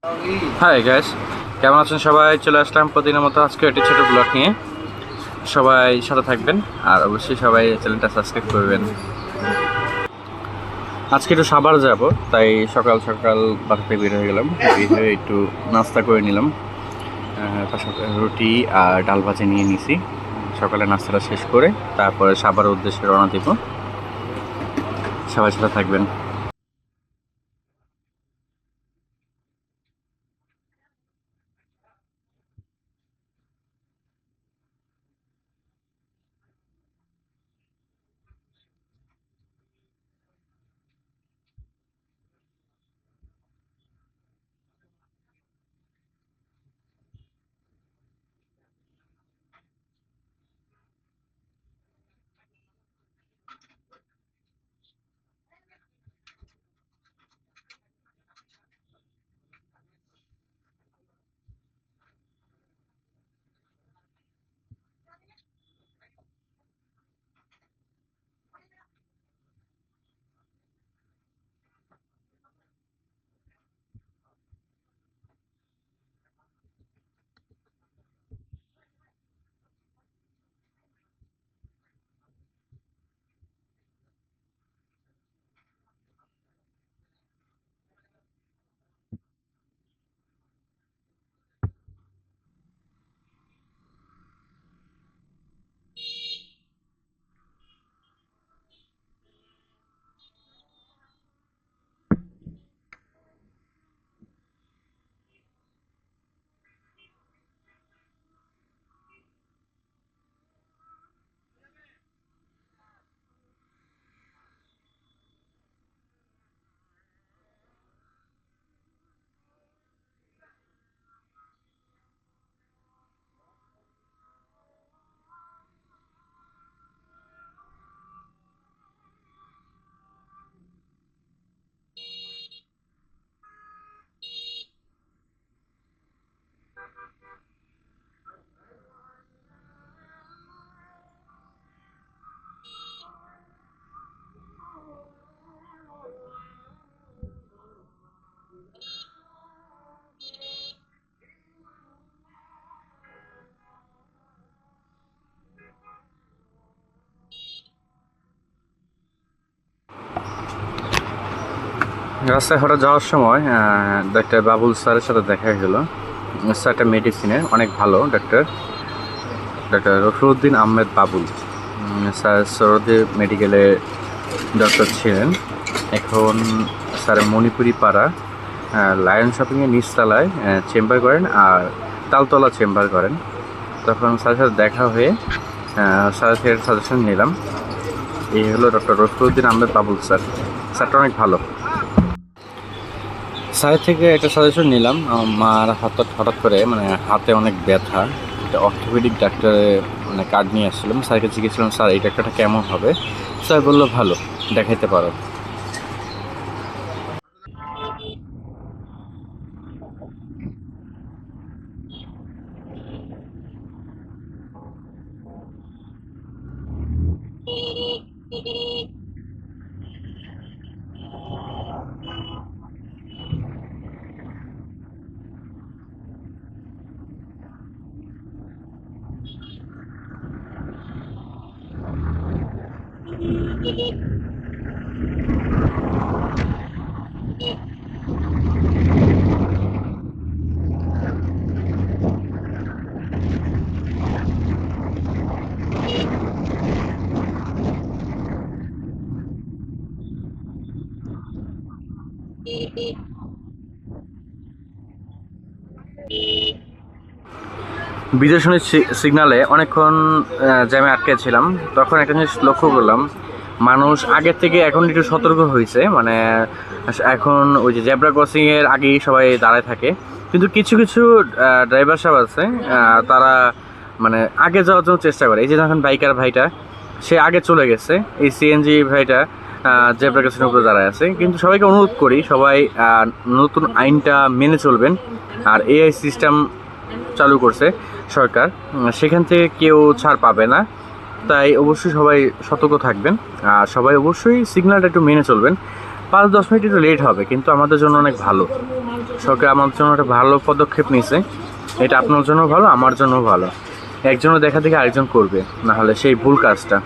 Hi guys, কেমন আছেন সবাই? চলে আসলাম প্রতিদিনের মতো আজকে একটি ছোটো ব্লগ নিয়ে। সবাই সাথে থাকবেন আর অবশ্যই সবাই চ্যানেলটা সাবস্ক্রাইব করবেন। আজকে একটু সাভার যাব, তাই সকাল সকাল বাসা থেকে বের হয়ে গেলাম। বের হয়ে একটু নাস্তা করে নিলাম, পাশাপাশি রুটি আর ডাল ভাজি নিয়ে নিছি। সকালে নাস্তাটা শেষ করে তারপরে সাভারের উদ্দেশ্যে রওনা দিব। সবাই সাথে থাকবেন। রাস্তায় হঠাৎ যাওয়ার সময় ডাক্তার বাবুল স্যারের সাথে দেখা গেল। স্যারটা মেডিসিনের অনেক ভালো doctor, doctor Rafiuddin Ahmed Babul. Sir সরদে মেডিকেলে ডক্টর ছিলেন। এখন স্যার মণিপুরি পাড়া লায়ন শপিংয়ের নিচতলায় চেম্বার করেন আর তালতলা চেম্বার করেন। তখন স্যারের সাথে দেখা হয়ে স্যারের থেকে সাজেশন নিলাম। এই হলো ডক্টর রফিউদ্দিন আহমেদ বাবুল স্যার। স্যারটা অনেক ভালো। স্যারের থেকে একটা সাজেশন নিলাম। আমার হঠাৎ করে হাতে অনেক ব্যথা, একটা অর্থোপেডিক ডাক্তারে কার্ড নিয়ে আসছিলাম। স্যারকে জিজ্ঞেসছিলাম, স্যার এই ডাক্তারটা কেমন হবে? স্যার বললো ভালো, দেখাইতে পারো। বিজয়সনী সিগনালে অনেকক্ষণ জ্যামে আটকে ছিলাম। তখন একটা জিনিস লক্ষ্য করলাম, মানুষ আগের থেকে এখন একটু সতর্ক হয়েছে। এখন ওই যে জেব্রা ক্রসিংয়ের আগেই সবাই দাঁড়ায় থাকে, কিন্তু কিছু কিছু ড্রাইভার সাহেব আছে, তারা আগে যাওয়ার জন্য চেষ্টা করে। এই যে যখন বাইকার ভাইটা সে আগে চলে গেছে, এই সিএনজি ভাইটা জেব্রা ক্রসিংয়ের উপরে দাঁড়ায় আছে। কিন্তু সবাইকে অনুরোধ করি, সবাই নতুন আইনটা মেনে চলবেন। আর এআই সিস্টেম চালু করছে সরকার, সেখান থেকে কেউ ছাড় পাবে না। তাই অবশ্যই সবাই সতর্ক থাকবেন আর সবাই অবশ্যই সিগন্যালটা একটু মেনে চলবেন। 5-10 মিনিট একটু লেট হবে, কিন্তু আমাদের জন্য অনেক ভালো। সরকার আমার জন্য একটা ভালো পদক্ষেপ নিছে। এটা আপনার জন্য ভালো, আমার জন্য ভালো। একজনের দেখা দেখে আরেকজন করবে, না হলে সেই ভুল কাজটা।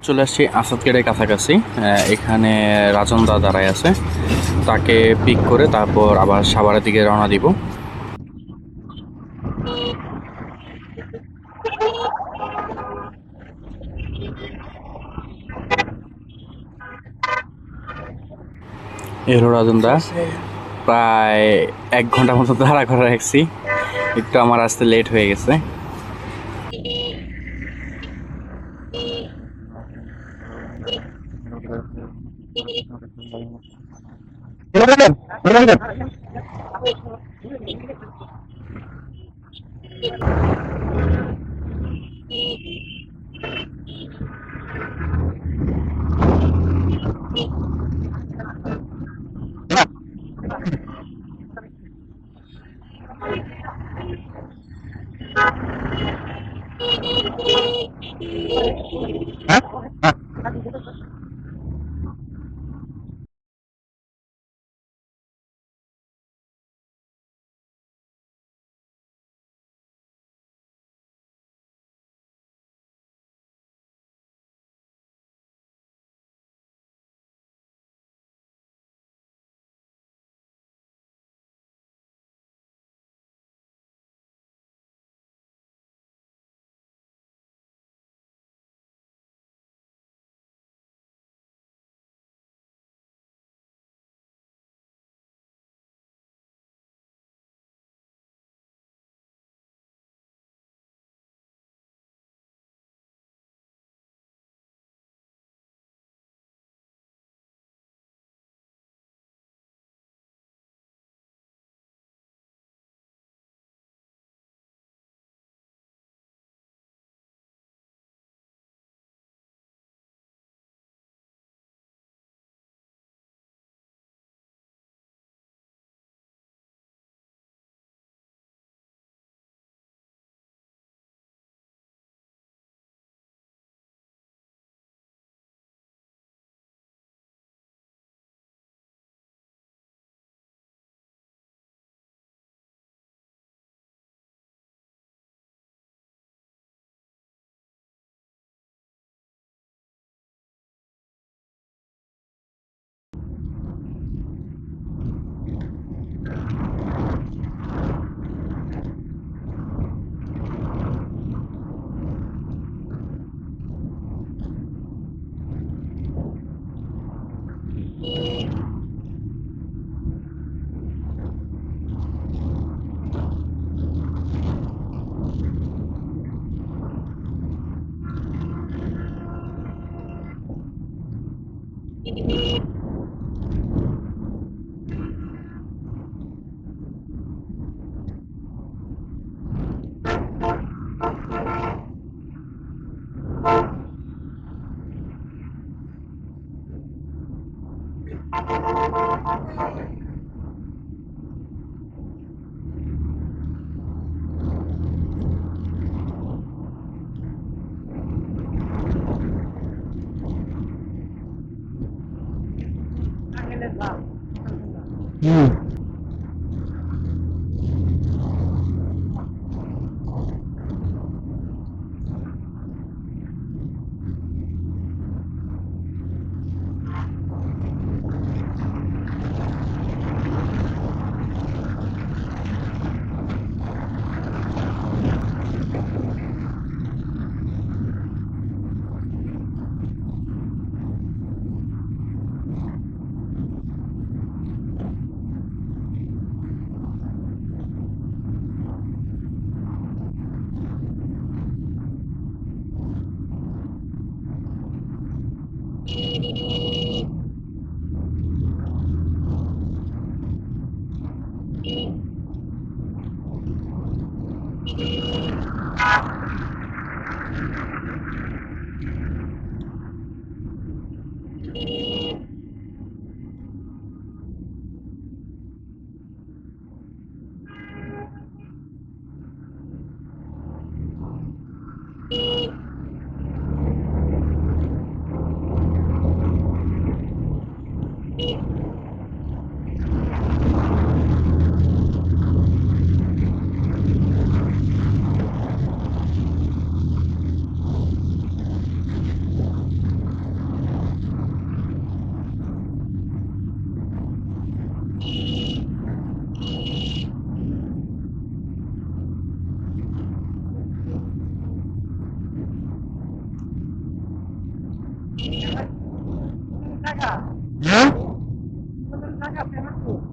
চলে আসছি আসাদ গেটের কাছাকাছি। এখানে রাজন দা দাঁড়ায় আছে, তাকে পিক করে তারপর আবার সাভারের দিকে রওনা দিব। এই হলো রাজন দা। প্রায় 1 ঘন্টা মতো দাঁড়া করে রাখছি, একটু আমার আসতে লেট হয়ে গেছে।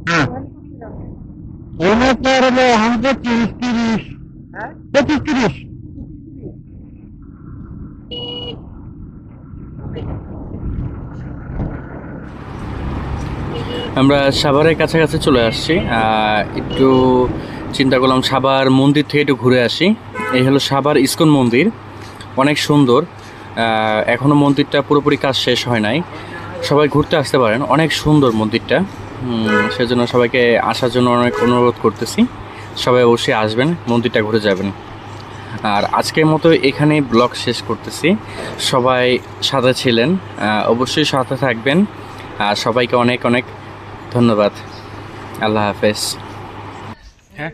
হ্যাঁ এনে তোর হলো 130 35 আমরা সাভারের কাছাকাছি চলে আসছি। একটু চিন্তা করলাম সাভার মন্দির থেকে একটু ঘুরে আসি। এই হলো সাভার ইস্কন মন্দির, অনেক সুন্দর। এখনও মন্দিরটা পুরোপুরি কাজ শেষ হয় নাই, সবাই ঘুরতে আসতে পারেন, অনেক সুন্দর মন্দিরটা। সেজন্য সবাইকে আসার জন্য অনেক অনুরোধ করতেছি, সবাই অবশ্যই আসবেন, মন্দিরটা ঘুরে যাবেন। আর আজকের মতো এখানেই ব্লগ শেষ করতেছি। সবাই সাথে ছিলেন, অবশ্যই সাথে থাকবেন। আর সবাইকে অনেক অনেক ধন্যবাদ। আল্লাহ হাফেজ। হ্যাঁ।